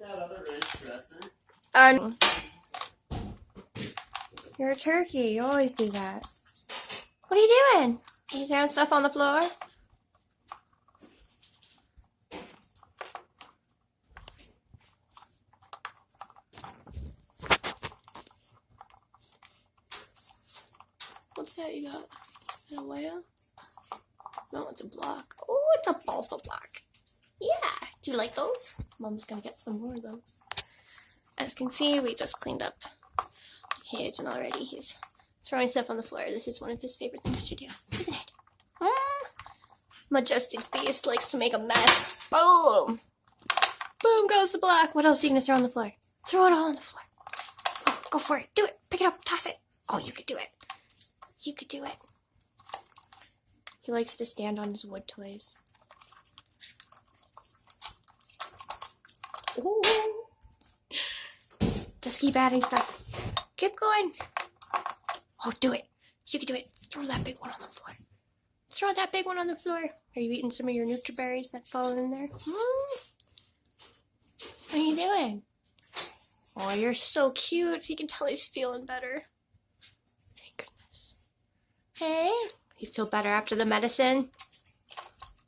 that other ranch dressing? You're a turkey. You always do that. What are you doing? Are you throwing stuff on the floor? What's that you got? Is that a whale? No, it's a block. Oh, it's a balsa block. Yeah. Do you like those? Mom's gonna get some more of those. As you can see, we just cleaned up the cage and already he's throwing stuff on the floor. This is one of his favorite things to do, isn't it? Majestic beast likes to make a mess. Boom! Boom goes the block. What else are you gonna throw on the floor? Throw it all on the floor. Oh, go for it. Do it. Pick it up. Toss it. Oh, you could do it. You could do it. He likes to stand on his wood toys. Ooh. Just keep adding stuff. Keep going. Oh, do it. You can do it. Throw that big one on the floor. Throw that big one on the floor. Are you eating some of your Nutriberries that fall in there? What are you doing? Oh, you're so cute. You can tell he's feeling better. Thank goodness. Hey, you feel better after the medicine?